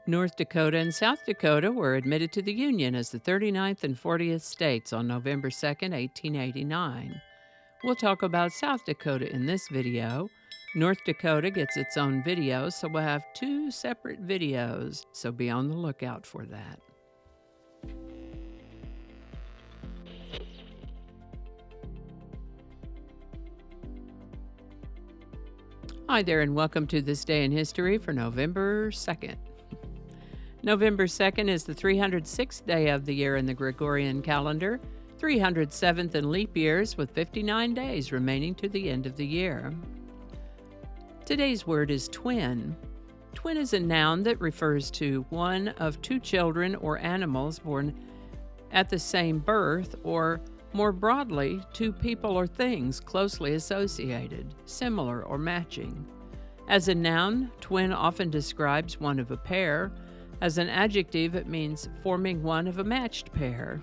North Dakota and South Dakota were admitted to the Union as the 39th and 40th states on November 2nd, 1889. We'll talk about South Dakota in this video. North Dakota gets its own video, so we'll have two separate videos, so be on the lookout for that. Hi there, and welcome to This Day in History for November 2nd. November 2nd is the 306th day of the year in the Gregorian calendar, 307th in leap years, with 59 days remaining to the end of the year. Today's word is twin. Twin is a noun that refers to one of two children or animals born at the same birth, or more broadly, two people or things closely associated, similar, or matching. As a noun, twin often describes one of a pair. As an adjective, it means forming one of a matched pair.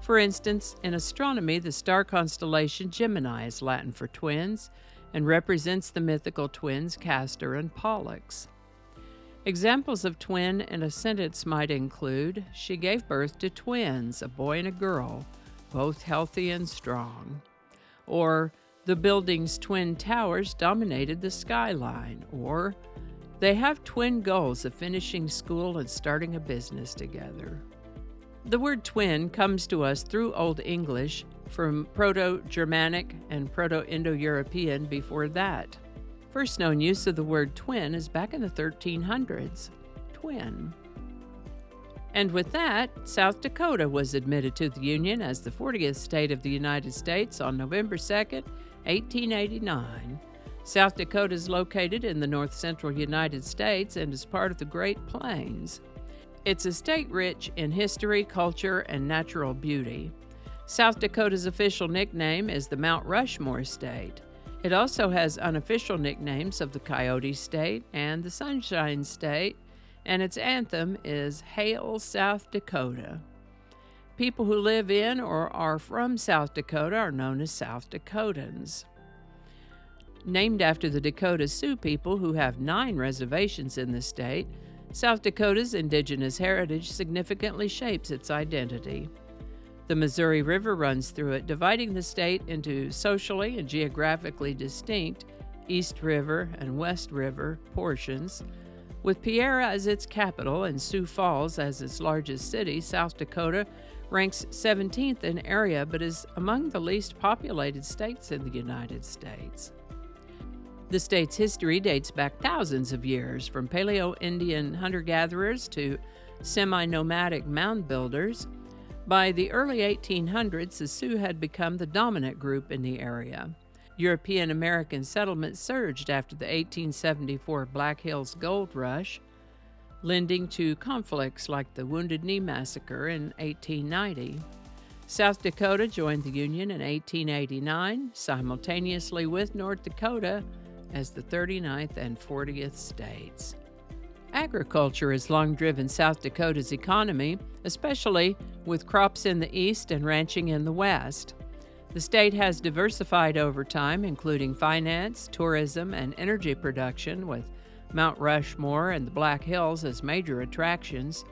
For instance, in astronomy, the star constellation Gemini is Latin for twins and represents the mythical twins Castor and Pollux. Examples of twin in a sentence might include, she gave birth to twins, a boy and a girl, both healthy and strong. Or, the building's twin towers dominated the skyline. Or, they have twin goals of finishing school and starting a business together. The word twin comes to us through Old English, from Proto-Germanic and Proto-Indo-European before that. First known use of the word twin is back in the 1300s. Twin. And with that, South Dakota was admitted to the Union as the 40th state of the United States on November 2nd, 1889. South Dakota is located in the north-central United States and is part of the Great Plains. It's a state rich in history, culture, and natural beauty. South Dakota's official nickname is the Mount Rushmore State. It also has unofficial nicknames of the Coyote State and the Sunshine State, and its anthem is Hail South Dakota. People who live in or are from South Dakota are known as South Dakotans. Named after the Dakota Sioux people, who have 9 reservations in the state, South Dakota's indigenous heritage significantly shapes its identity. The Missouri River runs through it, dividing the state into socially and geographically distinct East River and West River portions. With Pierre as its capital and Sioux Falls as its largest city, South Dakota ranks 17th in area but is among the least populated states in the United States. The state's history dates back thousands of years, from Paleo-Indian hunter-gatherers to semi-nomadic mound builders. By the early 1800s, the Sioux had become the dominant group in the area. European American settlement surged after the 1874 Black Hills Gold Rush, lending to conflicts like the Wounded Knee Massacre in 1890. South Dakota joined the Union in 1889, simultaneously with North Dakota as the 39th and 40th states. Agriculture has long driven South Dakota's economy, especially with crops in the east and ranching in the west. The state has diversified over time, including finance, tourism, and energy production, with Mount Rushmore and the Black Hills as major attractions.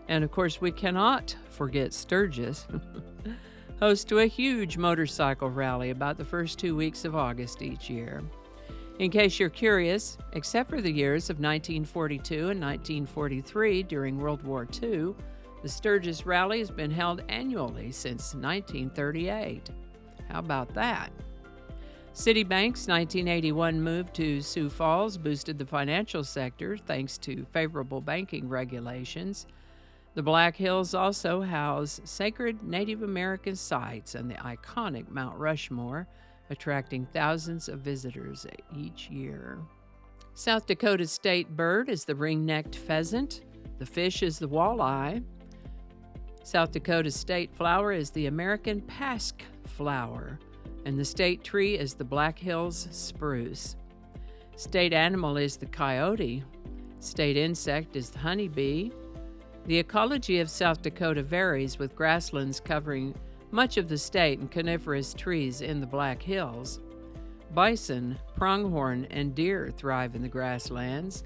And of course, we cannot forget Sturgis, host to a huge motorcycle rally about the first 2 weeks of August each year. In case you're curious, except for the years of 1942 and 1943 during World War II, the Sturgis Rally has been held annually since 1938. How about that? Citibank's 1981 move to Sioux Falls boosted the financial sector thanks to favorable banking regulations. The Black Hills also house sacred Native American sites and the iconic Mount Rushmore, attracting thousands of visitors each year. South Dakota's state bird is the ring-necked pheasant. The fish is the walleye. South Dakota's state flower is the American pasque flower, and the state tree is the Black Hills spruce. State animal is the coyote. State insect is the honeybee. The ecology of South Dakota varies, with grasslands covering much of the state and coniferous trees in the Black Hills. Bison, pronghorn, and deer thrive in the grasslands.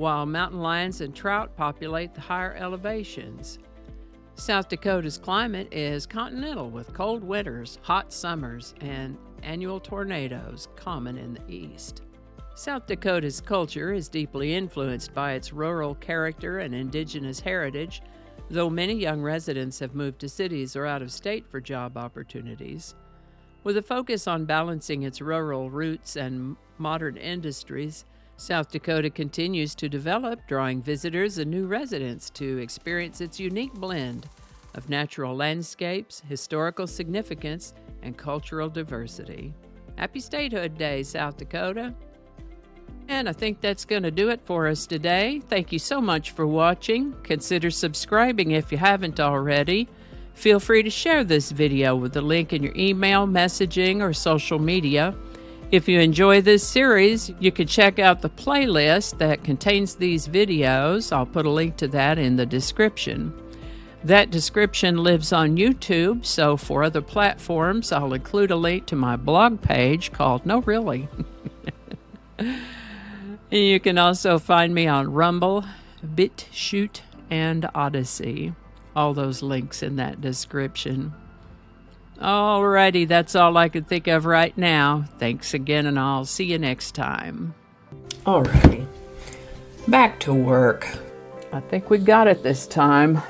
while mountain lions and trout populate the higher elevations. South Dakota's climate is continental with cold winters, hot summers, and annual tornadoes common in the east. South Dakota's culture is deeply influenced by its rural character and indigenous heritage, though many young residents have moved to cities or out of state for job opportunities. With a focus on balancing its rural roots and modern industries, South Dakota continues to develop, drawing visitors and new residents to experience its unique blend of natural landscapes, historical significance, and cultural diversity. Happy Statehood Day, South Dakota! And I think that's going to do it for us today. Thank you so much for watching. Consider subscribing if you haven't already. Feel free to share this video with the link in your email, messaging, or social media. If you enjoy this series, you can check out the playlist that contains these videos. I'll put a link to that in the description. That description lives on YouTube, so for other platforms, I'll include a link to my blog page called No Really. You can also find me on Rumble, BitChute, and Odyssey. All those links in that description. Alrighty, that's all I can think of right now. Thanks again, and I'll see you next time. Alrighty, back to work. I think we got it this time.